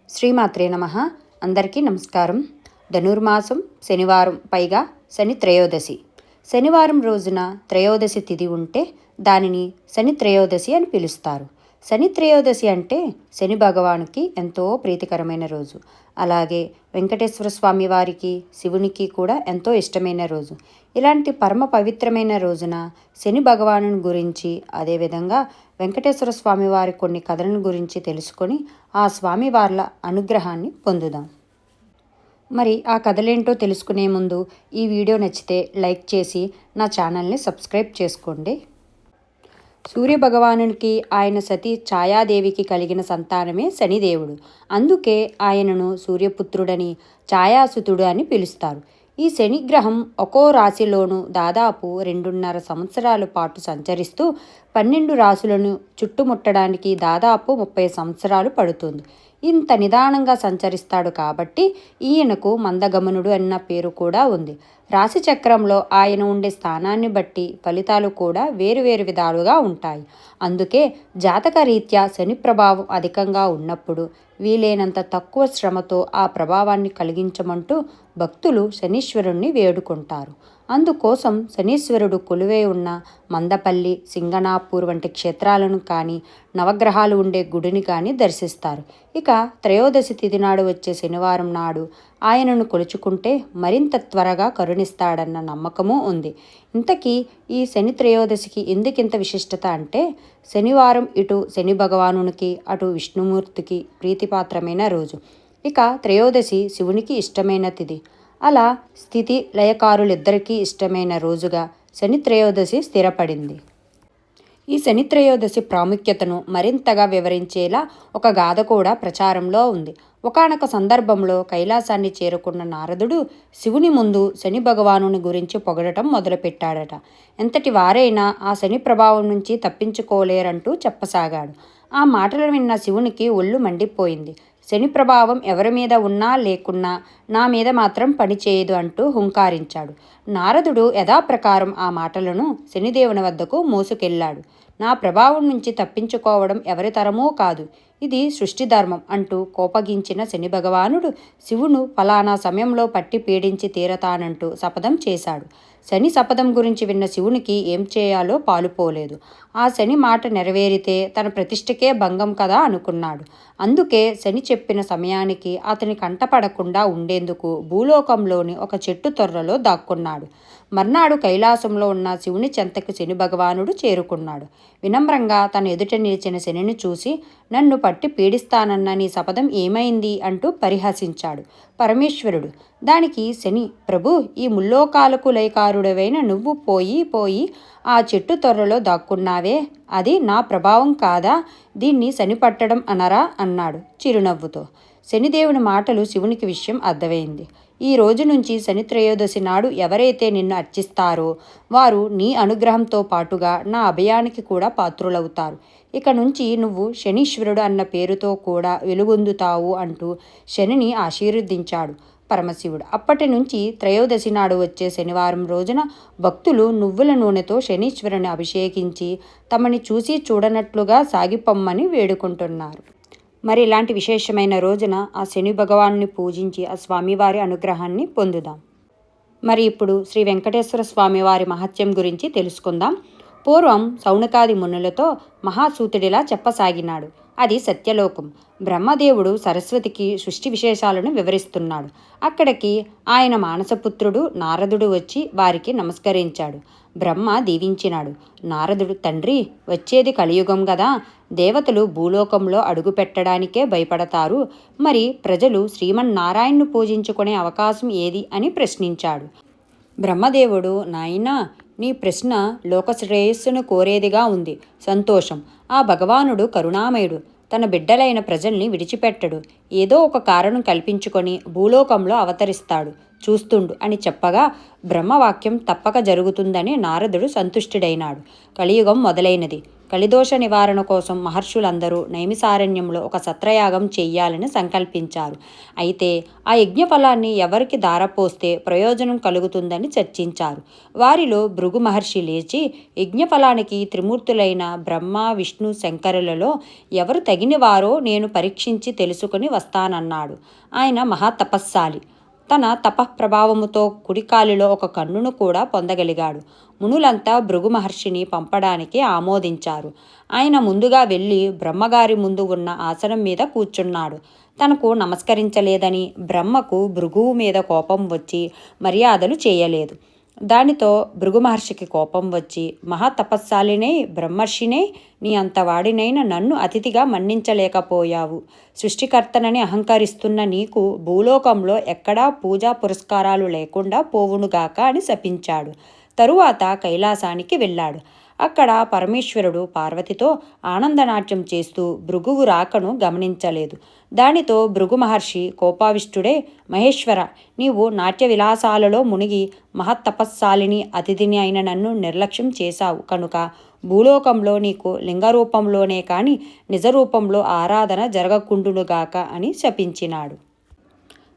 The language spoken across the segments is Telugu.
శ్రీమాత్రే నమః. అందరికీ నమస్కారం. ధనుర్మాసం శనివారం, పైగా శని త్రయోదశి. శనివారం రోజున త్రయోదశి తిథి ఉంటే దానిని శని త్రయోదశి అని పిలుస్తారు. శని త్రయోదశి అంటే శని భగవానుకి ఎంతో ప్రీతికరమైన రోజు. అలాగే వెంకటేశ్వర స్వామి వారికి, శివునికి కూడా ఎంతో ఇష్టమైన రోజు. ఇలాంటి పరమ పవిత్రమైన రోజున శని భగవాను గురించి, అదేవిధంగా వెంకటేశ్వర స్వామి వారి కొన్ని కథలను గురించి తెలుసుకొని ఆ స్వామి వార్ల అనుగ్రహాన్ని పొందుదాం. మరి ఆ కథలేంటో తెలుసుకునే ముందు ఈ వీడియో నచ్చితే లైక్ చేసి నా ఛానల్ని సబ్స్క్రైబ్ చేసుకోండి. సూర్యభగవానునికి ఆయన సతీ ఛాయాదేవికి కలిగిన సంతానమే శనిదేవుడు. అందుకే ఆయనను సూర్యపుత్రుడని, ఛాయాసుతుడు అని పిలుస్తారు. ఈ శనిగ్రహం ఒక్కో రాశిలోనూ దాదాపు 2.5 సంవత్సరాల పాటు సంచరిస్తూ 12 రాశులను చుట్టుముట్టడానికి దాదాపు 30 సంవత్సరాలు పడుతుంది. ఇంత నిదానంగా సంచరిస్తాడు కాబట్టి ఈయనకు మందగమనుడు అన్న పేరు కూడా ఉంది. రాశి చక్రంలో ఆయన ఉండే స్థానాన్ని బట్టి ఫలితాలు కూడా వేరువేరు విధాలుగా ఉంటాయి. అందుకే జాతక రీత్యా శని ప్రభావం అధికంగా ఉన్నప్పుడు వీలైనంత తక్కువ శ్రమతో ఆ ప్రభావాన్ని కలిగించమంటూ భక్తులు శనీశ్వరుణ్ణి వేడుకుంటారు. అందుకోసం శనీశ్వరుడు కొలువై ఉన్న మందపల్లి, సింగనాపూర్ వంటి క్షేత్రాలను కానీ, నవగ్రహాలు ఉండే గుడిని కానీ దర్శిస్తారు. ఇక త్రయోదశి తిథి నాడు వచ్చే శనివారం నాడు ఆయనను కొలుచుకుంటే మరింత త్వరగా కరుణిస్తాడన్న నమ్మకమూ ఉంది. ఇంతకీ ఈ శని త్రయోదశికి ఎందుకింత విశిష్టత అంటే, శనివారం ఇటు శని భగవానునికి, అటు విష్ణుమూర్తికి ప్రీతిపాత్రమైన రోజు. ఇక త్రయోదశి శివునికి ఇష్టమైన తిథి. అలా స్థితి లయకారులిద్దరికీ ఇష్టమైన రోజుగా శని త్రయోదశి స్థిరపడింది. ఈ శని త్రయోదశి ప్రాముఖ్యతను మరింతగా వివరించేలా ఒక గాథ కూడా ప్రచారంలో ఉంది. ఒకానొక సందర్భంలో కైలాసాన్ని చేరుకున్న నారదుడు శివుని ముందు శని భగవానుని గురించి పొగడటం మొదలుపెట్టాడట. ఎంతటి వారైనా ఆ శని ప్రభావం నుంచి తప్పించుకోలేరంటూ చెప్పసాగాడు. ఆ మాటలు విన్న శివునికి ఒళ్ళు మండిపోయింది. శని ప్రభావం ఎవరి మీద ఉన్నా లేకున్నా నా మీద మాత్రం పనిచేయదు అంటూ హుంకారించాడు. నారదుడు యథాప్రకారం ఆ మాటలను శనిదేవుని వద్దకు మోసుకెళ్లాడు. నా ప్రభావం నుంచి తప్పించుకోవడం ఎవరి తరమూ కాదు, ఇది సృష్టి ధర్మం అంటూ కోపగించిన శని భగవానుడు శివును ఫలానా సమయంలో పట్టి పీడించి తీరతానంటూ శపథం చేశాడు. శని శపథం గురించి విన్న శివునికి ఏం చేయాలో పాలుపోలేదు. ఆ శని మాట నెరవేరితే తన ప్రతిష్టకే భంగం కదా అనుకున్నాడు. అందుకే శని చెప్పిన సమయానికి అతని కంటపడకుండా ఉండేందుకు భూలోకంలోని ఒక చెట్టు తొర్రలో దాక్కున్నాడు. మర్నాడు కైలాసంలో ఉన్న శివుని చెంతకు శని భగవానుడు చేరుకున్నాడు. వినమ్రంగా తన ఎదుట నిలిచిన శనిని చూసి, నన్ను పట్టి పీడిస్తానన్న నీ శపథం ఏమైంది అంటూ పరిహసించాడు. పరమేశ్వరుడు దానికి శని, ప్రభు, ఈ ముల్లోకాలకు లయకారుడవైన నువ్వు పోయి ఆ చెట్టు తొర్రలో దాక్కున్నావే, అది నా ప్రభావం కాదా? దీన్ని శని పట్టడం అనరా అన్నాడు చిరునవ్వుతో. శనిదేవుని మాటలు శివునికి విషయం అర్థమైంది. ఈ రోజు నుంచి శని త్రయోదశి నాడు ఎవరైతే నిన్ను అర్చిస్తారో వారు నీ అనుగ్రహంతో పాటుగా నా అభయానికి కూడా పాత్రులవుతారు. ఇక నుంచి నువ్వు శనీశ్వరుడు అన్న పేరుతో కూడా వెలుగొందుతావు అంటూ శనిని ఆశీర్వదించాడు పరమశివుడు. అప్పటి నుంచి త్రయోదశి నాడు వచ్చే శనివారం రోజున భక్తులు నువ్వుల నూనెతో శనీశ్వరుని అభిషేకించి తమని చూసి చూడనట్లుగా సాగిపొమ్మని వేడుకుంటున్నారు. మరి ఇలాంటి విశేషమైన రోజున ఆ శని భగవాన్ని పూజించి ఆ స్వామివారి అనుగ్రహాన్ని పొందుదాం. మరి ఇప్పుడు శ్రీ వెంకటేశ్వర స్వామివారి మహత్యం గురించి తెలుసుకుందాం. పూర్వం సౌనకాది మునులతో మహాసూతుడిలా చెప్పసాగినాడు. అది సత్యలోకం. బ్రహ్మదేవుడు సరస్వతికి సృష్టి విశేషాలను వివరిస్తున్నాడు. అక్కడికి ఆయన మానసపుత్రుడు నారదుడు వచ్చి వారికి నమస్కరించాడు. బ్రహ్మ దీవించినాడు. నారదుడు, తండ్రి, వచ్చేది కలియుగం గదా, దేవతలు భూలోకంలో అడుగు పెట్టడానికే భయపడతారు, మరి ప్రజలు శ్రీమన్నారాయణ్ను పూజించుకునే అవకాశం ఏది అని ప్రశ్నించాడు. బ్రహ్మదేవుడు, నాయనా, నీ ప్రశ్న లోకశ్రేయస్సును కోరేదిగా ఉంది. సంతోషం. ఆ భగవానుడు కరుణామయుడు. తన బిడ్డలైన ప్రజల్ని విడిచిపెట్టడు. ఏదో ఒక కారణం కల్పించుకొని భూలోకంలో అవతరిస్తాడు, చూస్తుండు అని చెప్పగా బ్రహ్మవాక్యం తప్పక జరుగుతుందని నారదుడు సంతుష్టుడైనాడు. కలియుగం మొదలైనది. కలిదోష నివారణ కోసం మహర్షులందరూ నైమిసారణ్యంలో ఒక సత్రయాగం చెయ్యాలని సంకల్పించారు. అయితే ఆ యజ్ఞఫలాన్ని ఎవరికి ధారపోస్తే ప్రయోజనం కలుగుతుందని చర్చించారు. వారిలో భృగు మహర్షి లేచి, యజ్ఞఫలానికి త్రిమూర్తులైన బ్రహ్మ, విష్ణు, శంకరులలో ఎవరు తగినవారో నేను పరీక్షించి తెలుసుకుని వస్తానన్నాడు. ఆయన మహాతపస్శాలి. తన తపఃప్రభావముతో కుడికాలిలో ఒక కన్నును కూడా పొందగలిగాడు. మునులంతా భృగు మహర్షిని పంపడానికి ఆమోదించారు. ఆయన ముందుగా వెళ్ళి బ్రహ్మగారి ముందు ఉన్న ఆసనం మీద కూర్చున్నాడు. తనకు నమస్కరించలేదని బ్రహ్మకు భృగువు మీద కోపం వచ్చి మర్యాదలు చేయలేదు. దానితో భృగు మహర్షికి కోపం వచ్చి, మహాతపస్శాలినై బ్రహ్మర్షినే నీ అంతవాడినైన నన్ను అతిథిగా మన్నించలేకపోయావు. సృష్టికర్తనని అహంకరిస్తున్న నీకు భూలోకంలో ఎక్కడా పూజా పురస్కారాలు లేకుండా పోవునుగాక అని శపించాడు. తరువాత కైలాసానికి వెళ్ళాడు. అక్కడ పరమేశ్వరుడు పార్వతితో ఆనందనాట్యం చేస్తూ భృగువు రాకను గమనించలేదు. దానితో భృగు మహర్షి కోపావిష్టుడే, మహేశ్వర, నీవు నాట్య విలాసాలలో మునిగి మహత్తపస్సాలిని అతిథిని అయిన నన్ను నిర్లక్ష్యం చేశావు కనుక భూలోకంలో నీకు లింగరూపంలోనే కాని నిజరూపంలో ఆరాధన జరగకుండునుగాక అని శపించినాడు.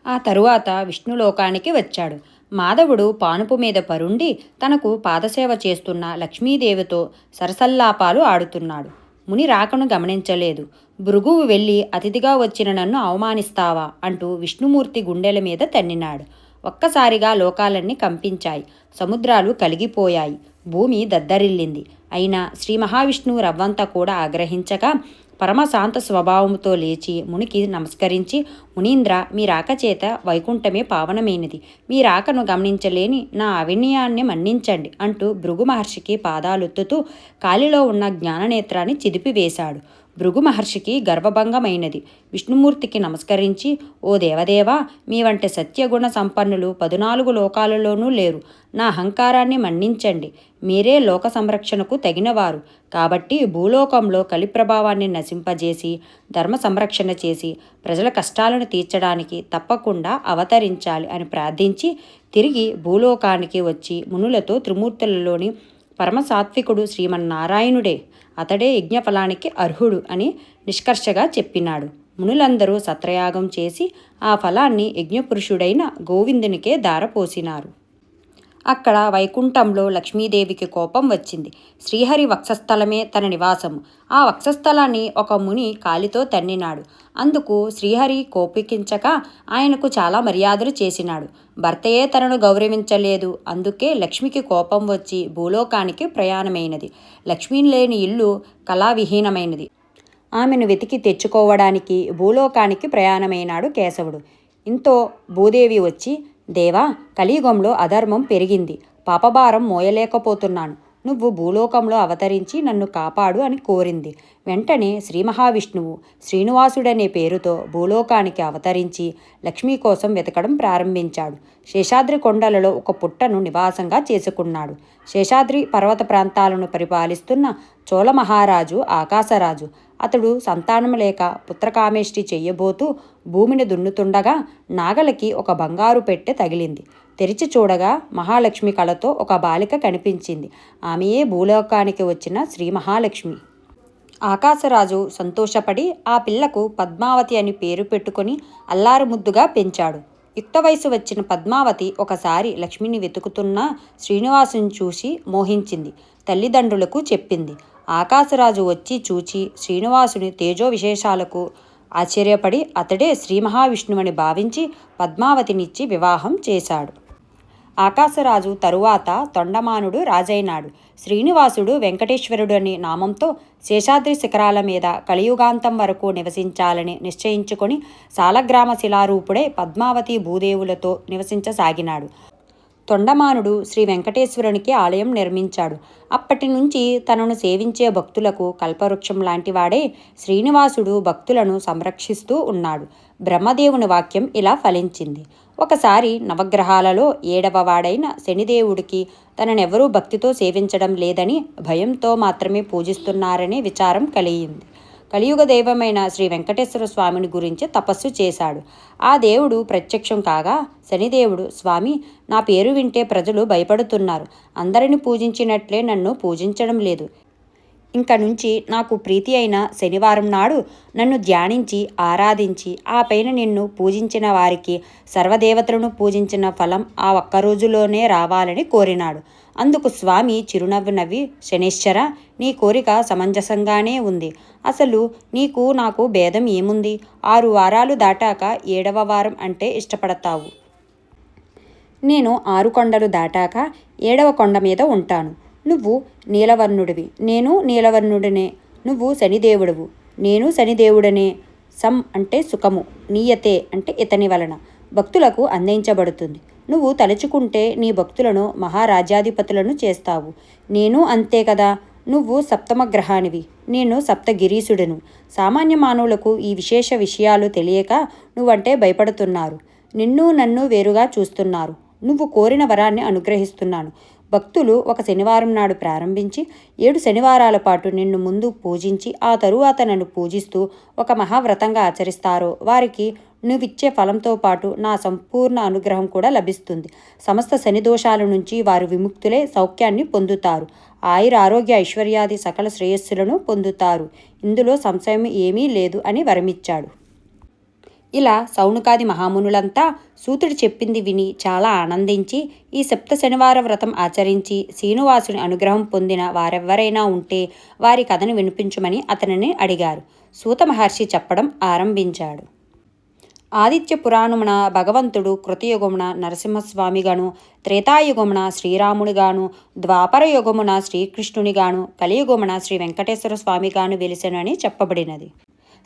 ఆ తరువాత విష్ణులోకానికి వచ్చాడు. మాధవుడు పానుపు మీద పరుండి తనకు పాదసేవ చేస్తున్న లక్ష్మీదేవితో సరసల్లాపాలు ఆడుతున్నాడు. ముని రాకను గమనించలేదు. భృగువు వెళ్ళి అతిథిగా వచ్చిన నన్ను అవమానిస్తావా అంటూ విష్ణుమూర్తి గుండెల మీద తన్నినాడు. ఒక్కసారిగా లోకాలన్నీ కంపించాయి. సముద్రాలు కలిగిపోయాయి. భూమి దద్దరిల్లింది. అయినా శ్రీ మహావిష్ణువు రవ్వంతా కూడా ఆగ్రహించగా పరమశాంత స్వభావముతో లేచి మునికి నమస్కరించి, మునీంద్ర, మీ రాక చేత వైకుంఠమే పావనమైనది. మీ రాకను గమనించలేని నా అవినయాన్ని మన్నించండి అంటూ భృగు మహర్షికి పాదాలొత్తుతూ కాలిలో ఉన్న జ్ఞాననేత్రాన్ని చిదిపివేశాడు. భృగు మహర్షికి గర్వభంగమైనది. విష్ణుమూర్తికి నమస్కరించి, ఓ దేవదేవా, మీ వంటి సత్యగుణ సంపన్నులు 14 లోకాలలోనూ లేరు. నా అహంకారాన్ని మన్నించండి. మీరే లోక సంరక్షణకు తగినవారు. కాబట్టి భూలోకంలో కలిప్రభావాన్ని నశింపజేసి ధర్మ సంరక్షణ చేసి ప్రజల కష్టాలను తీర్చడానికి తప్పకుండా అవతరించాలి అని ప్రార్థించి తిరిగి భూలోకానికి వచ్చి మునులతో త్రిమూర్తులలోని పరమసాత్వికుడు శ్రీమన్నారాయణుడే, అతడే యజ్ఞఫలానికి అర్హుడు అని నిష్కర్షగా చెప్పినాడు. మునులందరూ సత్రయాగం చేసి ఆ ఫలాన్ని యజ్ఞపురుషుడైన గోవిందునికే ధారపోసినారు. అక్కడ వైకుంఠంలో లక్ష్మీదేవికి కోపం వచ్చింది. శ్రీహరి వక్షస్థలమే తన నివాసము. ఆ వక్షస్థలాన్ని ఒక ముని కాలితో తన్నినాడు. అందుకు శ్రీహరి కోపికించక ఆయనకు చాలా మర్యాదలు చేసినాడు. భర్తయే తనను గౌరవించలేదు. అందుకే లక్ష్మికి కోపం వచ్చి భూలోకానికి ప్రయాణమైనది. లక్ష్మీ లేని ఇల్లు కళావిహీనమైనది. ఆమెను వెతికి తెచ్చుకోవడానికి భూలోకానికి ప్రయాణమైనాడు కేశవుడు. ఇంతో భూదేవి వచ్చి, దేవా, కలియుగంలో అధర్మం పెరిగింది. పాపభారం మోయలేకపోతున్నాను. నువ్వు భూలోకంలో అవతరించి నన్ను కాపాడు అని కోరింది. వెంటనే శ్రీ మహావిష్ణువు శ్రీనివాసుడనే పేరుతో భూలోకానికి అవతరించి లక్ష్మీ కోసం వెతకడం ప్రారంభించాడు. శేషాద్రి కొండలలో ఒక పుట్టను నివాసంగా చేసుకున్నాడు. శేషాద్రి పర్వత ప్రాంతాలను పరిపాలిస్తున్న చోళ మహారాజు ఆకాశరాజు. అతడు సంతానం లేక పుత్రకామేష్టి చెయ్యబోతూ భూమిని దున్నుతుండగా నాగలికి ఒక బంగారు పెట్టె తగిలింది. తెరిచి చూడగా మహాలక్ష్మి కళతో ఒక బాలిక కనిపించింది. ఆమెయే భూలోకానికి వచ్చిన శ్రీ మహాలక్ష్మి. ఆకాశరాజు సంతోషపడి ఆ పిల్లకు పద్మావతి అని పేరు పెట్టుకొని అల్లారుముద్దుగా పెంచాడు. యుక్త వయసు వచ్చిన పద్మావతి ఒకసారి లక్ష్మిని వెతుకుతున్న శ్రీనివాసుని చూసి మోహించింది. తల్లిదండ్రులకు చెప్పింది. ఆకాశరాజు వచ్చి చూచి శ్రీనివాసుని తేజో విశేషాలకు ఆశ్చర్యపడి అతడే శ్రీ మహావిష్ణువని భావించి పద్మావతినిచ్చి వివాహం చేశాడు. ఆకాశరాజు తరువాత తొండమానుడు రాజైనాడు. శ్రీనివాసుడు వెంకటేశ్వరుడు అనే నామంతో శేషాద్రి శిఖరాల మీద కలియుగాంతం వరకు నివసించాలని నిశ్చయించుకొని సాలగ్రామ శిలారూపుడై పద్మావతి భూదేవులతో నివసించసాగినాడు. తొండమానుడు శ్రీ వెంకటేశ్వరునికి ఆలయం నిర్మించాడు. అప్పటి నుంచి తనను సేవించే భక్తులకు కల్పవృక్షం లాంటివాడే శ్రీనివాసుడు భక్తులను సంరక్షిస్తూ ఉన్నాడు. బ్రహ్మదేవుని వాక్యం ఇలా ఫలించింది. ఒకసారి నవగ్రహాలలో 7వ వాడైన శనిదేవుడికి తననెవరూ భక్తితో సేవించడం లేదని, భయంతో మాత్రమే పూజిస్తున్నారనే విచారం కలిగింది. కలియుగ దైవమైన శ్రీ వెంకటేశ్వర స్వామిని గురించి తపస్సు చేశాడు. ఆ దేవుడు ప్రత్యక్షం కాగా శనిదేవుడు, స్వామి, నా పేరు వింటే ప్రజలు భయపడుతున్నారు. అందరిని పూజించినట్లే నన్ను పూజించడం లేదు. ఇంక నుంచి నాకు ప్రీతి అయిన శనివారం నాడు నన్ను ధ్యానించి ఆరాధించి ఆ పైన నిన్ను పూజించిన వారికి సర్వదేవతలను పూజించిన ఫలం ఆ ఒక్క రోజులోనే రావాలని కోరినాడు. అందుకు స్వామి చిరునవ్వు నవ్వి, శనేశ్వర, నీ కోరిక సమంజసంగానే ఉంది. అసలు నీకు నాకు భేదం ఏముంది? 6 వారాలు దాటాక 7వ వారం అంటే ఇష్టపడతావు. నేను 6 కొండలు దాటాక 7వ కొండ మీద ఉంటాను. నువ్వు నీలవర్ణుడివి, నేను నీలవర్ణుడినే. నువ్వు శనిదేవుడువు, నేను శనిదేవుడనే. సం అంటే సుఖము, నీయతే అంటే ఇతని వలన భక్తులకు అందించబడుతుంది. నువ్వు తలుచుకుంటే నీ భక్తులను మహారాజ్యాధిపతులను చేస్తావు. నేను అంతే కదా. నువ్వు సప్తమ గ్రహానివి, నేను సప్తగిరీసుడను. సామాన్య మానవులకు ఈ విశేష విషయాలు తెలియక నువ్వంటే భయపడుతున్నారు. నిన్ను నన్ను వేరుగా చూస్తున్నారు. నువ్వు కోరిన వరాన్ని అనుగ్రహిస్తున్నాను. భక్తులు ఒక శనివారం నాడు ప్రారంభించి 7 శనివారాల పాటు నిన్ను ముందు పూజించి ఆ తరువాత నన్ను పూజిస్తూ ఒక మహావ్రతంగా ఆచరిస్తారో వారికి నువ్విచ్చే ఫలంతో పాటు నా సంపూర్ణ అనుగ్రహం కూడా లభిస్తుంది. సమస్త శని దోషాల నుంచి వారు విముక్తులే సౌఖ్యాన్ని పొందుతారు. ఆయుర ఆరోగ్య ఐశ్వర్యాది సకల శ్రేయస్సులను పొందుతారు. ఇందులో సంశయం ఏమీ లేదు అని వరమిచ్చాడు. ఇలా సౌనకాది మహామునులంతా సూతుడు చెప్పింది విని చాలా ఆనందించి ఈ సప్త శనివార వ్రతం ఆచరించి శ్రీనివాసుని అనుగ్రహం పొందిన వారెవ్వరైనా ఉంటే వారి కథను వినిపించమని అతనిని అడిగారు. సూత మహర్షి చెప్పడం ఆరంభించాడు. ఆదిత్య పురాణమున భగవంతుడు కృతయుగమున నరసింహస్వామిగాను, త్రేతాయుగమున శ్రీరామునిగాను, ద్వాపర యుగమున శ్రీకృష్ణునిగాను, కలియుగమున శ్రీ వెంకటేశ్వర స్వామిగాను వెలిసెనని చెప్పబడినది.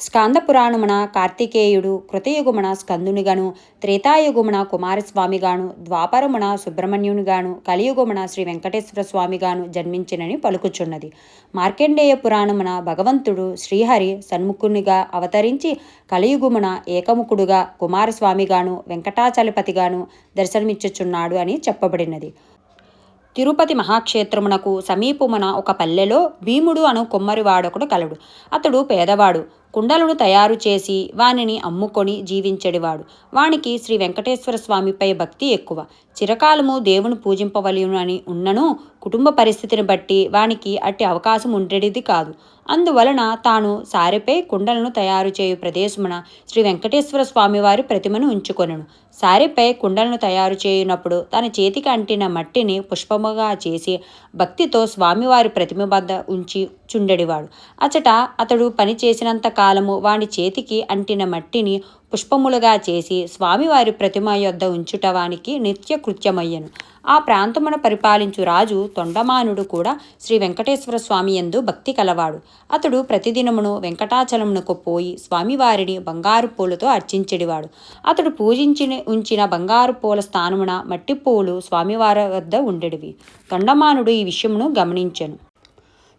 స్కాంద పురాణమున కార్తికేయుడు, కృతయుగమున స్కందునిగాను, త్రేతాయుగమున కుమారస్వామిగాను, ద్వాపరమున సుబ్రహ్మణ్యునిగాను, కలియుగమున శ్రీ వెంకటేశ్వర స్వామిగాను జన్మించినని పలుకుచున్నది. మార్కండేయ పురాణమున భగవంతుడు శ్రీహరి సన్ముఖునిగా అవతరించి కలియుగమున ఏకముఖుడుగా కుమారస్వామిగాను వెంకటాచలపతిగాను దర్శనమిచ్చుచున్నాడు అని చెప్పబడినది. తిరుపతి మహాక్షేత్రమునకు సమీపమున ఒక పల్లెలో భీముడు అను కొమ్మరివాడొకడు కలడు. అతడు పేదవాడు. కుండలను తయారు చేసి వానిని అమ్ముకొని జీవించెడివాడు. వానికి శ్రీ వెంకటేశ్వర స్వామిపై భక్తి ఎక్కువ. చిరకాలము దేవుని పూజింపవలెను అని ఉన్నను కుటుంబ పరిస్థితిని బట్టి వానికి అట్టి అవకాశం ఉండేది కాదు. అందువలన తాను సారెపై కుండలను తయారు చేయు ప్రదేశమున శ్రీ వెంకటేశ్వర స్వామివారి ప్రతిమను ఉంచుకొనెను. సారెపై కుండలను తయారు చేయునప్పుడు తన చేతికి అంటిన మట్టిని పుష్పముగా చేసి భక్తితో స్వామివారి ప్రతిమ వద్ద ఉంచి చుండెడివాడు. అచట అతడు పని చేసినంత కాలము వాని చేతికి అంటిన మట్టిని పుష్పములుగా చేసి స్వామివారి ప్రతిమ యొద్ద ఉంచుట వానికి నిత్య కృత్యమయ్యను. ఆ ప్రాంతమున పరిపాలించు రాజు తొండమానుడు కూడా శ్రీ వెంకటేశ్వర స్వామి యందు భక్తి కలవాడు. అతడు ప్రతిదినమును వెంకటాచలమునకు పోయి స్వామివారిని బంగారు పూలతో అర్చించెడివాడు. అతడు ఉంచిన బంగారు పూల స్థానమున మట్టి పూలు స్వామివారి వద్ద ఉండేటివి. తొండమానుడు ఈ విషయమును గమనించెను.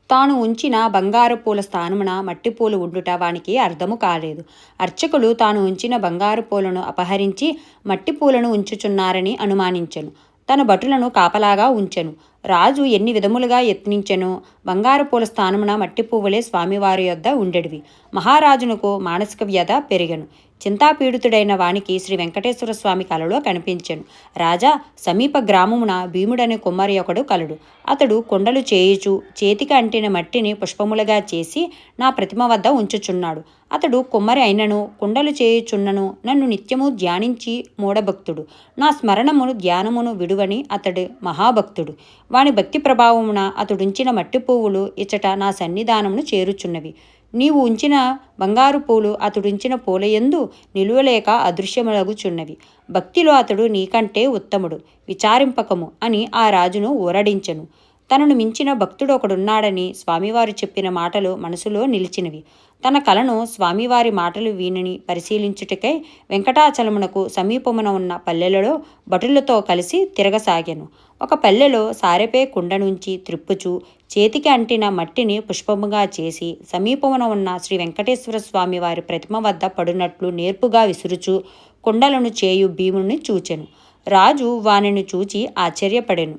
తాను ఉంచిన బంగారు పూల స్థానమున మట్టిపూలు ఉండుట వానికి అర్థము కాలేదు. అర్చకులు తాను ఉంచిన బంగారు పూలను అపహరించి మట్టిపూలను ఉంచుచున్నారని అనుమానించెను. తన భటులను కాపలాగా ఉంచెను. రాజు ఎన్ని విధములుగా యత్నించెనో బంగారు పూల స్థానమున మట్టి పువ్వులే స్వామివారి యొద్ద ఉండేటివి. మహారాజునకు మానసిక వ్యధ పెరిగెను. చింతాపీడితుడైన వానికి శ్రీ వెంకటేశ్వర స్వామి కలలో కనిపించెను. రాజా, సమీప గ్రామమున భీముడనే కుమ్మరి ఒకడు కలడు. అతడు కొండలు చేయుచు చేతికి అంటిన మట్టిని పుష్పములుగా చేసి నా ప్రతిమ వద్ద ఉంచుచున్నాడు. అతడు కుమ్మరి అయినను కుండలు చేయుచున్నను నన్ను నిత్యము ధ్యానించి మూఢభక్తుడు. నా స్మరణమును ధ్యానమును విడువని అతడు మహాభక్తుడు. వాని భక్తి ప్రభావమున అతడుంచిన మట్టి పువ్వులు ఇచ్చట నా సన్నిధానమును చేరుచున్నవి. నీవు ఉంచిన బంగారు పూలు అతడుంచిన పూలయందు నిలువలేక అదృశ్యములగుచున్నవి. భక్తిలో అతడు నీకంటే ఉత్తముడు, విచారింపకము అని ఆ రాజును ఊరడించెను. తనను మించిన భక్తుడు ఒకడున్నాడని స్వామివారు చెప్పిన మాటలు మనసులో నిలిచినవి. తన కలను స్వామివారి మాటలు వీనిని పరిశీలించుటకై వెంకటాచలమునకు సమీపమున ఉన్న పల్లెలలో భటులతో కలిసి తిరగసాగాను. ఒక పల్లెలో సారెపే కుండ నుంచి త్రిప్పుచు చేతికి అంటిన మట్టిని పుష్పముగా చేసి సమీపమున ఉన్న శ్రీ వెంకటేశ్వర స్వామి వారి ప్రతిమ వద్ద పడునట్లు నేర్పుగా విసురుచు కుండలను చేయు భీముని చూచెను. రాజు వానిని చూచి ఆశ్చర్యపడెను.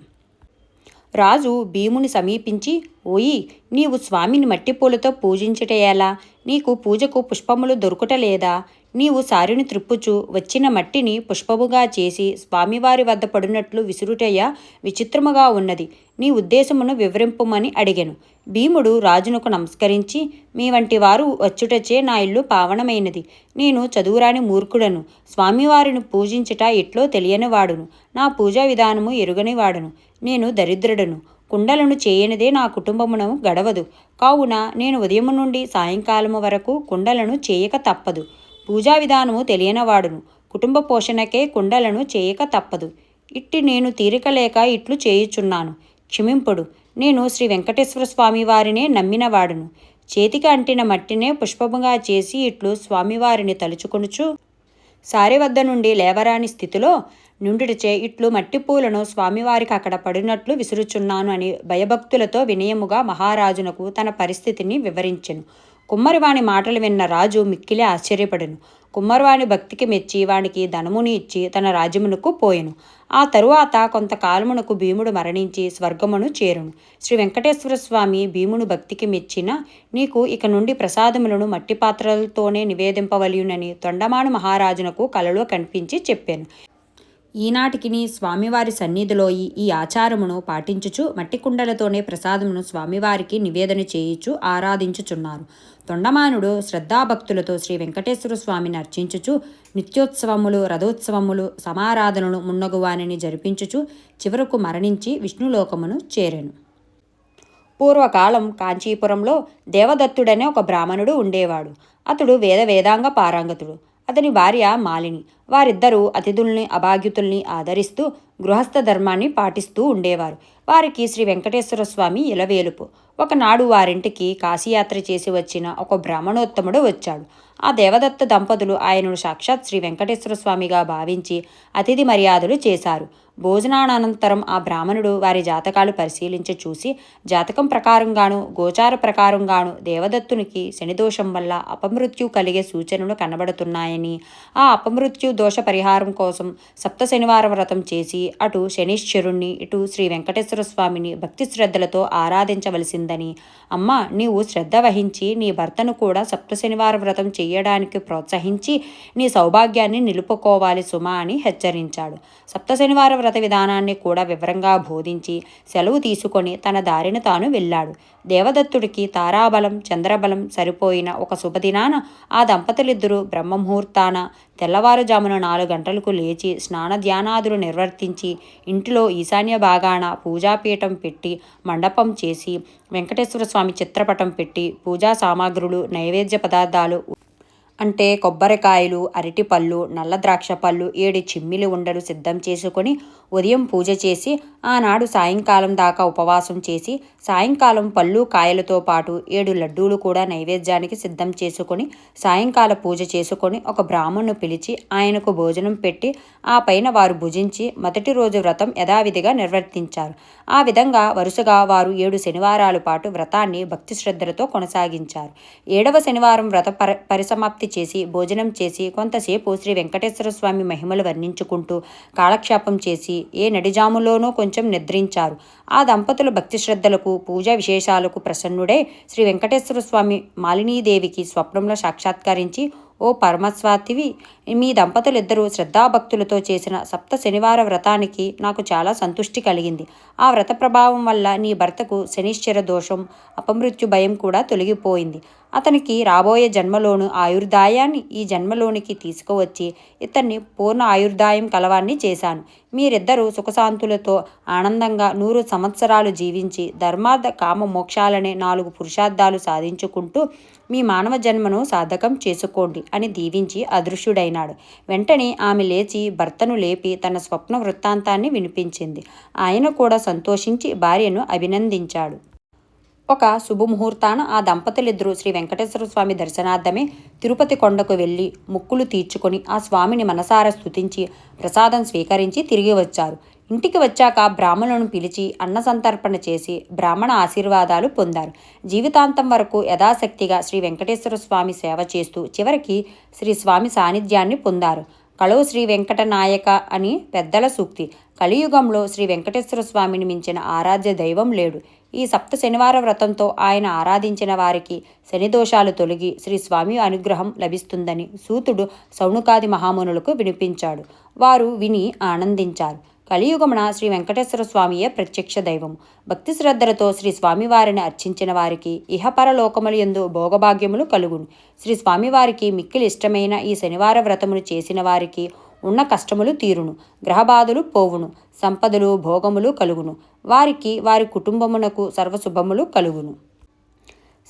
రాజు భీముని సమీపించి, ఓయి, నీవు స్వామిని మట్టిపూలతో పూజించుట ఎలా? నీకు పూజకు పుష్పములు దొరుకుటలేదా? నీవు సారిని త్రిప్పుచు వచ్చిన మట్టిని పుష్పముగా చేసి స్వామివారి వద్ద పడినట్లు విసురుటయ్య విచిత్రముగా ఉన్నది. నీ ఉద్దేశమును వివరింపుమని అడిగెను. భీముడు రాజునకు నమస్కరించి, మీ వంటి వారు వచ్చుటచే నా ఇల్లు పావనమైనది. నేను చదువురాని మూర్ఖుడను. స్వామివారిని పూజించుట ఎట్లో తెలియనివాడును. నా పూజా విధానము ఎరుగనివాడును. నేను దరిద్రుడను. కుండలను చేయనిదే నా కుటుంబమును గడవదు. కావున నేను ఉదయము నుండి సాయంకాలము వరకు కుండలను చేయక తప్పదు. పూజా విధానము తెలియనివాడును. కుటుంబ పోషణకే కుండలను చేయక తప్పదు. ఇట్టి నేను తీరిక లేక ఇట్లు చేయుచున్నాను. క్షమింపుడు. నేను శ్రీ వెంకటేశ్వర స్వామి వారినే నమ్మినవాడును. చేతికి అంటిన మట్టినే పుష్పముగా చేసి ఇట్లు స్వామివారిని తలుచుకొనుచు సారె వద్ద నుండి లేవరాని స్థితిలో నుండిచే ఇట్లు మట్టి పూలను స్వామివారికి అక్కడ పడినట్లు విసురుచున్నాను అని భయభక్తులతో వినయముగా మహారాజునకు తన పరిస్థితిని వివరించెను. కుమ్మరివాని మాటలు విన్న రాజు మిక్కిలి ఆశ్చర్యపడెను. కుమ్మరివాని భక్తికి మెచ్చి వానికి ధనముని ఇచ్చి తన రాజ్యమునకు పోయెను. ఆ తరువాత కొంతకాలమునకు భీముడు మరణించి స్వర్గమును చేరును. శ్రీ వెంకటేశ్వర స్వామి భీమును భక్తికి మెచ్చిన, నీకు ఇక నుండి ప్రసాదములను మట్టి పాత్రలతోనే నివేదింపవలయునని తొండమాను మహారాజునకు కలలో కనిపించి చెప్పాను. ఈనాటికి స్వామివారి సన్నిధిలో ఈ ఆచారమును పాటించుచు మట్టి కుండలతోనే ప్రసాదమును స్వామివారికి నివేదన చేయుచు ఆరాధించుచున్నారు. తొండమానుడు శ్రద్ధాభక్తులతో శ్రీ వెంకటేశ్వర స్వామిని అర్చించుచు నిత్యోత్సవములు, రథోత్సవములు, సమారాధనలు మున్నగువానిని జరిపించుచు చివరకు మరణించి విష్ణులోకమును చేరెను. పూర్వకాలం కాంచీపురంలో దేవదత్తుడనే ఒక బ్రాహ్మణుడు ఉండేవాడు. అతడు వేదాంగ పారంగతుడు. అతని భార్య మాలిని. వారిద్దరూ అతిథుల్ని, అభాగ్యుతుల్ని ఆదరిస్తూ గృహస్థ ధర్మాన్ని పాటిస్తూ ఉండేవారు. వారికి శ్రీ వెంకటేశ్వర స్వామి ఇలవేలుపు. ఒకనాడు వారింటికి కాశీయాత్ర చేసి వచ్చిన ఒక బ్రాహ్మణోత్తముడు వచ్చాడు. ఆ దేవదత్త దంపతులు ఆయనను సాక్షాత్ శ్రీ వెంకటేశ్వర స్వామిగా భావించి అతిథి మర్యాదలు చేశారు. భోజనానంతరం ఆ బ్రాహ్మణుడు వారి జాతకాలు పరిశీలించి చూసి జాతకం ప్రకారంగాను, గోచార ప్రకారంగాను దేవదత్తునికి శనిదోషం వల్ల అపమృత్యు కలిగే సూచనలు కనబడుతున్నాయని, ఆ అపమృత్యు దోష పరిహారం కోసం సప్త శనివారం వ్రతం చేసి అటు శనీశ్వరుణ్ణి, ఇటు శ్రీ వెంకటేశ్వర స్వామిని భక్తి శ్రద్ధలతో ఆరాధించవలసిందని, అమ్మ నీవు శ్రద్ధ వహించి నీ భర్తను కూడా సప్త శనివారం వ్రతం చేయడానికి ప్రోత్సహించి నీ సౌభాగ్యాన్ని నిలుపుకోవాలి సుమా అని హెచ్చరించాడు. సప్త శనివార వ్రత విధానాన్ని కూడా వివరంగా బోధించి సెలవు తీసుకొని తన దారిని తాను వెళ్ళాడు. దేవదత్తుడికి తారాబలం, చంద్రబలం సరిపోయిన ఒక శుభదినాన ఆ దంపతులిద్దరూ బ్రహ్మముహూర్తాన తెల్లవారుజామున 4 గంటలకు లేచి స్నాన ధ్యానాదులు నిర్వర్తించి ఇంటిలో ఈశాన్య భాగాన పూజాపీఠం పెట్టి మండపం చేసి వెంకటేశ్వర స్వామి చిత్రపటం పెట్టి పూజా సామాగ్రులు, నైవేద్య పదార్థాలు అంటే కొబ్బరికాయలు, అరటిపళ్ళు, నల్ల ద్రాక్ష పళ్ళు, 7 చిమ్మిలి ఉండలు సిద్ధం చేసుకొని ఉదయం పూజ చేసి ఆనాడు సాయంకాలం దాకా ఉపవాసం చేసి సాయంకాలం పళ్ళు కాయలతో పాటు 7 లడ్డూలు కూడా నైవేద్యానికి సిద్ధం చేసుకొని సాయంకాల పూజ చేసుకొని ఒక బ్రాహ్మణ్ణు పిలిచి ఆయనకు భోజనం పెట్టి ఆ పైన వారు భుజించి మొదటి రోజు వ్రతం యథావిధిగా నిర్వర్తించారు. ఆ విధంగా వరుసగా వారు 7 శనివారాల పాటు వ్రతాన్ని భక్తి శ్రద్ధలతో కొనసాగించారు. 7వ శనివారం వ్రత పరిసమాప్తి చేసి భోజనం చేసి కొంతసేపు శ్రీ వెంకటేశ్వర స్వామి మహిమలు వర్ణించుకుంటూ కాలక్షేపం చేసి ఏ నడిజాములోనూ కొంచెం నిద్రించారు. ఆ దంపతుల భక్తి శ్రద్ధలకు, పూజా విశేషాలకు ప్రసన్నుడై శ్రీ వెంకటేశ్వర స్వామి మాలినీదేవికి స్వప్నంలో సాక్షాత్కరించి, ఓ పరమస్వాతివి, మీ దంపతులిద్దరూ శ్రద్ధాభక్తులతో చేసిన సప్త శనివార వ్రతానికి నాకు చాలా సంతృష్టి కలిగింది. ఆ వ్రత ప్రభావం వల్ల నీ భర్తకు శనిశ్చర దోషం, అపమృత్యు భయం కూడా తొలగిపోయింది. అతనికి రాబోయే జన్మలోను ఆయుర్దాయాన్ని ఈ జన్మలోనికి తీసుకువచ్చి ఇతన్ని పూర్ణ ఆయుర్దాయం కలవాన్ని చేశాను. మీరిద్దరూ సుఖశాంతులతో ఆనందంగా 100 సంవత్సరాలు జీవించి ధర్మార్థ కామ మోక్షాలనే 4 పురుషార్థాలు సాధించుకుంటూ మీ మానవ జన్మను సార్థకం చేసుకోండి అని దీవించి అదృశ్యుడైనాడు. వెంటనే ఆమె లేచి భర్తను లేపి తన స్వప్న వృత్తాంతాన్ని వినిపించింది. ఆయన కూడా సంతోషించి భార్యను అభినందించాడు. ఒక శుభముహూర్తాన ఆ దంపతులిద్దరూ శ్రీ వెంకటేశ్వర స్వామి దర్శనార్థమే తిరుపతి కొండకు వెళ్ళి మొక్కులు తీర్చుకొని ఆ స్వామిని మనసారా స్తుతించి ప్రసాదం స్వీకరించి తిరిగి వచ్చారు. ఇంటికి వచ్చాక బ్రాహ్మణులను పిలిచి అన్న సంతర్పణ చేసి బ్రాహ్మణ ఆశీర్వాదాలు పొందారు. జీవితాంతం వరకు యథాశక్తిగా శ్రీ వెంకటేశ్వర స్వామి సేవ చేస్తూ చివరికి శ్రీ స్వామి సాన్నిధ్యాన్ని పొందారు. కళవు శ్రీ వెంకటనాయక అని పెద్దల సూక్తి. కలియుగంలో శ్రీ వెంకటేశ్వర స్వామిని మించిన ఆరాధ్య దైవం లేడు. ఈ సప్త శనివార వ్రతంతో ఆయన ఆరాధించిన వారికి శనిదోషాలు తొలగి శ్రీ స్వామి అనుగ్రహం లభిస్తుందని సూతుడు సౌనుకాది మహామునులకు వినిపించాడు. వారు విని ఆనందించారు. కలియుగమున శ్రీ వెంకటేశ్వర స్వామియే ప్రత్యక్ష దైవము. భక్తి శ్రద్ధలతో శ్రీ స్వామివారిని అర్చించిన వారికి ఇహపరలోకములు యందు భోగభాగ్యములు కలుగును. శ్రీ స్వామివారికి మిక్కిలి ఇష్టమైన ఈ శనివార వ్రతమును చేసిన వారికి ఉన్న కష్టములు తీరును, గ్రహబాధలు పోవును, సంపదలు భోగములు కలుగును, వారికి వారి కుటుంబమునకు సర్వశుభములు కలుగును.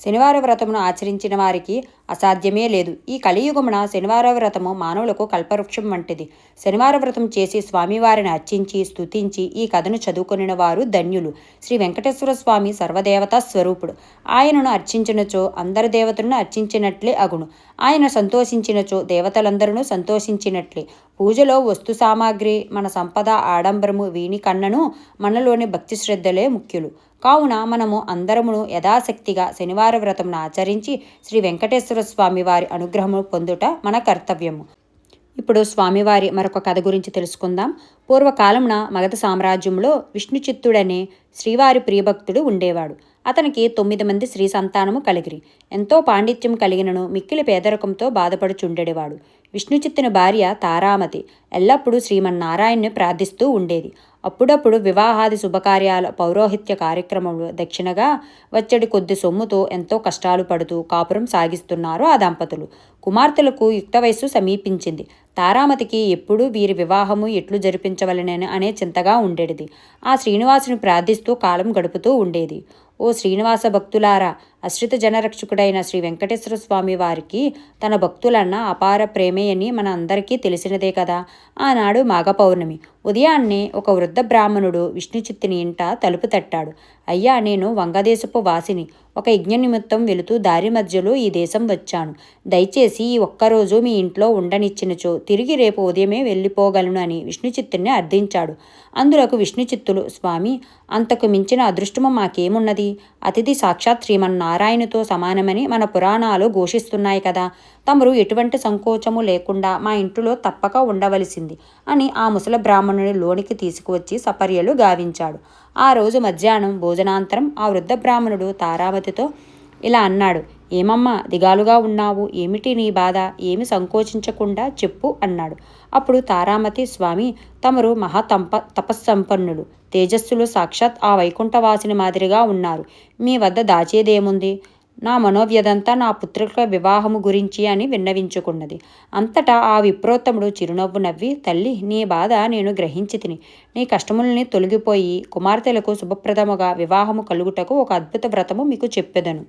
శనివార వ్రతమును ఆచరించిన వారికి అసాధ్యమే లేదు. ఈ కలియుగమున శనివార వ్రతము మానవులకు కల్పవృక్షం వంటిది. శనివార వ్రతం చేసి స్వామివారిని అర్చించి స్తుతించి ఈ కథను చదువుకొనిన వారు ధన్యులు. శ్రీ వెంకటేశ్వర స్వామి సర్వదేవతా స్వరూపుడు. ఆయనను అర్చించినచో అందరి దేవతలను అర్చించినట్లే అగును. ఆయన సంతోషించినచో దేవతలందరూ సంతోషించినట్లే. పూజలో వస్తు సామాగ్రి, మన సంపద, ఆడంబరము వీని కన్నను మనలోని భక్తి శ్రద్ధలే ముఖ్యులు. కావున మనము అందరమును యథాశక్తిగా శనివార వ్రతమును ఆచరించి శ్రీ వెంకటేశ్వర స్వామి వారి అనుగ్రహము పొందుట మన కర్తవ్యము. ఇప్పుడు స్వామివారి మరొక కథ గురించి తెలుసుకుందాం. పూర్వకాలమున మగధ సామ్రాజ్యంలో విష్ణుచిత్తుడనే శ్రీవారి ప్రియభక్తుడు ఉండేవాడు. అతనికి 9 మంది స్త్రీ సంతానము కలిగిరి. ఎంతో పాండిత్యం కలిగినను మిక్కిలి పేదరికంతో బాధపడుచుండెడివాడు. విష్ణుచిత్తుని భార్య తారామతి ఎల్లప్పుడూ శ్రీమన్నారాయణ్ణి ప్రార్థిస్తూ ఉండేది. అప్పుడప్పుడు వివాహాది శుభకార్యాల పౌరోహిత్య కార్యక్రమంలో దక్షిణగా వచ్చడి కొద్ది సొమ్ముతో ఎంతో కష్టాలు పడుతూ కాపురం సాగిస్తున్నారు ఆ దంపతులు. కుమార్తెలకు యుక్త వయస్సు సమీపించింది. తారామతికి ఎప్పుడూ వీరి వివాహము ఎట్లు జరిపించవలనని అనే చింతగా ఉండేది. ఆ శ్రీనివాసుని ప్రార్థిస్తూ కాలం గడుపుతూ ఉండేది. ఓ శ్రీనివాస భక్తులారా, అశ్రిత జనరక్షకుడైన శ్రీ వెంకటేశ్వర స్వామి వారికి తన భక్తులన్న అపార ప్రేమే అని మన అందరికీ తెలిసినదే కదా. ఆనాడు మాఘ పౌర్ణమి ఉదయాన్నే ఒక వృద్ధ బ్రాహ్మణుడు విష్ణుచిత్తుని ఇంట తలుపు తట్టాడు. అయ్యా, నేను వంగదేశపు వాసిని. ఒక యజ్ఞ నిమిత్తం వెళుతూ దారి మధ్యలో ఈ దేశం వచ్చాను. దయచేసి ఈ ఒక్కరోజు మీ ఇంట్లో ఉండనిచ్చినచో తిరిగి రేపు ఉదయమే వెళ్ళిపోగలను అని విష్ణుచిత్తుని అర్థించాడు. అందులకు విష్ణుచిత్తులు, స్వామి, అంతకు మించిన అదృష్టము మాకేమున్నది? అతిథి సాక్షాత్ శ్రీమన్నారాయణుతో సమానమని మన పురాణాలు ఘోషిస్తున్నాయి కదా. తమరు ఎటువంటి సంకోచము లేకుండా మా ఇంటిలో తప్పక ఉండవలసింది అని ఆ ముసలి బ్రాహ్మణుని లోనికి తీసుకువచ్చి సపర్యలు గావించాడు. ఆ రోజు మధ్యాహ్నం భోజనాంతరం ఆ వృద్ధ బ్రాహ్మణుడు తారామతితో ఇలా అన్నాడు. ఏమమ్మా దిగాలుగా ఉన్నావు? ఏమిటి నీ బాధ? ఏమి సంకోచించకుండా చెప్పు అన్నాడు. అప్పుడు తారామతి, స్వామి, తమరు తపస్సంపన్నులు, తేజస్సులు, సాక్షాత్ ఆ వైకుంఠవాసిని మాదిరిగా ఉన్నారు. మీ వద్ద దాచేదేముంది? నా మనోవ్యదంతా నా పుత్రుల వివాహము గురించి అని విన్నవించుకున్నది. అంతటా ఆ విప్రోత్తముడు చిరునవ్వు నవ్వి, తల్లి, నీ బాధ నేను గ్రహించి తిని, నీ కష్టములని తొలగిపోయి కుమార్తెలకు శుభప్రదముగా వివాహము కలుగుటకు ఒక అద్భుత వ్రతము మీకు చెప్పెదను.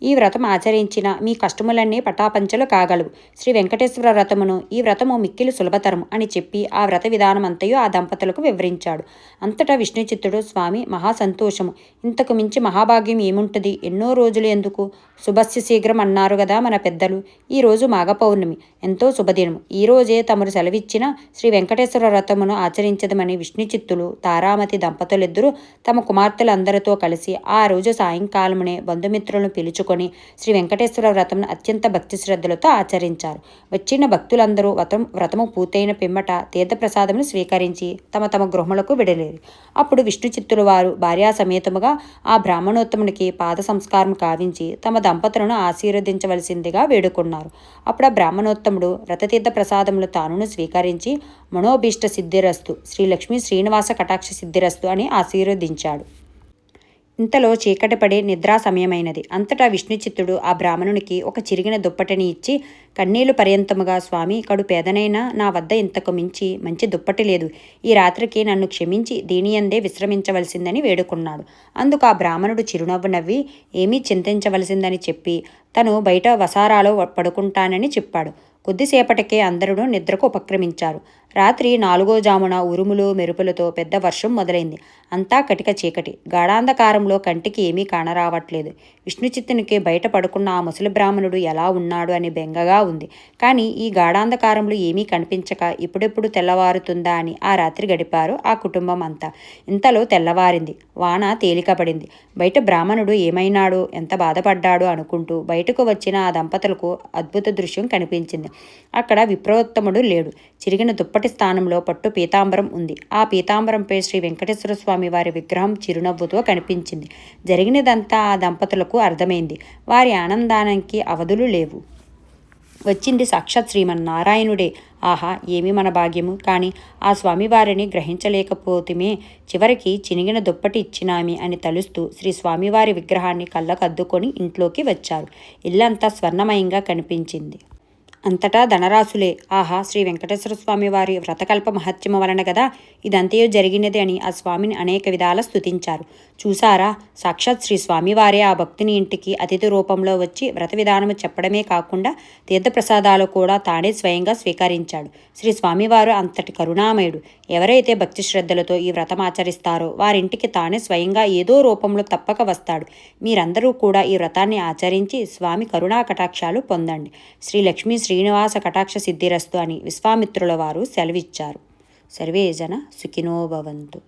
ఈ వ్రతం ఆచరించిన మీ కష్టములన్నీ పటాపంచలు కాగలవు. శ్రీ వెంకటేశ్వర వ్రతమును ఈ వ్రతము మిక్కిలి సులభతరం అని చెప్పి ఆ వ్రత విధానమంతయు ఆ దంపతులకు వివరించాడు. అంతటా విష్ణుచిత్తుడు, స్వామి, మహాసంతోషము. ఇంతకు మించి మహాభాగ్యం ఏముంటుంది? ఎన్నో రోజులు ఎందుకు? శుభస్య శీఘ్రం అన్నారు కదా మన పెద్దలు. ఈరోజు మాఘ పౌర్ణమి, ఎంతో శుభదినము. ఈరోజే తమరు సెలవిచ్చిన శ్రీ వెంకటేశ్వర వ్రతమును ఆచరించదమని విష్ణుచిత్తులు, తారామతి దంపతులిద్దరూ తమ కుమార్తెలందరితో కలిసి ఆ రోజు సాయంకాలమునే బంధుమిత్రులను పిలుచుకొని శ్రీ వెంకటేశ్వర వ్రతమును అత్యంత భక్తి శ్రద్ధలతో ఆచరించారు. వచ్చిన భక్తులందరూ వ్రతము పూర్తయిన పిమ్మట తీర్థప్రసాదమును స్వీకరించి తమ తమ గృహములకు విడలేరు. అప్పుడు విష్ణుచిత్తుల వారు భార్యా సమేతముగా ఆ బ్రాహ్మణోత్తమునికి పాద సంస్కారం కావించి తమ దంపతులను ఆశీర్వదించవలసిందిగా వేడుకున్నారు. అప్పుడు ఆ బ్రాహ్మణోత్తముడు వ్రతతీర్థ ప్రసాదములు తానును స్వీకరించి మనోభీష్ట సిద్ధిరస్తు, శ్రీ లక్ష్మీ శ్రీనివాస కటాక్ష సిద్ధిరస్తు అని ఆశీర్వదించాడు. ఇంతలో చీకటి పడే నిద్రా సమయమైనది. అంతటా విష్ణుచిత్తుడు ఆ బ్రాహ్మణునికి ఒక చిరిగిన దుప్పటిని ఇచ్చి కన్నీళ్లు పర్యంతముగా, స్వామి, కడు పేదనైనా నా వద్ద ఇంతకు మించి మంచి దుప్పటి లేదు. ఈ రాత్రికి నన్ను క్షమించి దీనియందే విశ్రమించవలసిందని వేడుకున్నాడు. అందుకు ఆ బ్రాహ్మణుడు చిరునవ్వు నవ్వి ఏమీ చింతించవలసిందని చెప్పి తను బయట వసారాలో పడుకుంటానని చెప్పాడు. కొద్దిసేపటికే అందరూ నిద్రకు ఉపక్రమించారు. రాత్రి 4వ జామున ఉరుములు మెరుపులతో పెద్ద వర్షం మొదలైంది. అంతా కటిక చీకటి. గాఢాంధకారంలో కంటికి ఏమీ కానరావట్లేదు. విష్ణుచిత్తునికి బయట పడుకున్న ఆ ముసలి బ్రాహ్మణుడు ఎలా ఉన్నాడు అని బెంగగా ఉంది. కానీ ఈ గాఢాంధకారంలో ఏమీ కనిపించక ఎప్పుడెప్పుడు తెల్లవారుతుందా అని ఆ రాత్రి గడిపారు ఆ కుటుంబం అంతా. ఇంతలో తెల్లవారింది. వాన తేలికపడింది. బయట బ్రాహ్మణుడు ఏమైనాడో, ఎంత బాధపడ్డాడో అనుకుంటూ బయటకు వచ్చిన ఆ దంపతులకు అద్భుత దృశ్యం కనిపించింది. అక్కడ విప్రోత్తముడు లేడు. చిరిగిన దుప్పటి స్థానంలో పట్టు పీతాంబరం ఉంది. ఆ పీతాంబరంపై శ్రీ వెంకటేశ్వర స్వామి వారి విగ్రహం చిరునవ్వుతో కనిపించింది. జరిగినదంతా ఆ దంపతులకు అర్థమైంది. వారి ఆనందానికి అవధులు లేవు. వచ్చింది సాక్షాత్ శ్రీమన్నారాయణుడే. ఆహా, ఏమి మన భాగ్యము! కానీ ఆ స్వామివారిని గ్రహించలేకపోతిమే. చివరికి చినిగిన దుప్పటి ఇచ్చినామి అని తలుస్తూ శ్రీ స్వామివారి విగ్రహాన్ని కళ్ళకద్దుకొని ఇంట్లోకి వచ్చారు. ఇల్లంతా స్వర్ణమయంగా కనిపించింది. అంతటా ధనరాశులే. ఆహా, శ్రీ వెంకటేశ్వర స్వామి వారి వ్రతకల్ప మహత్యము వలన గదా ఇదంతయో జరిగినది అని ఆ స్వామిని అనేక విధాల స్తుతించారు. చూసారా, సాక్షాత్ శ్రీ స్వామివారే ఆ భక్తుని ఇంటికి అతిథి రూపంలో వచ్చి వ్రత విధానము చెప్పడమే కాకుండా తీర్థప్రసాదాలు కూడా తానే స్వయంగా స్వీకరించాడు. శ్రీ స్వామివారు అంతటి కరుణామయుడు. ఎవరైతే భక్తి శ్రద్ధలతో ఈ వ్రతం ఆచరిస్తారో వారింటికి తానే స్వయంగా ఏదో రూపంలో తప్పక వస్తాడు. మీరందరూ కూడా ఈ వ్రతాన్ని ఆచరించి స్వామి కరుణా కటాక్షాలు పొందండి. శ్రీ లక్ష్మీ శ్రీనివాస కటాక్ష సిద్ధిరస్తు అని విశ్వామిత్రుల వారు సెలవిచ్చారు. సర్వే జన సుఖినో భవంతు.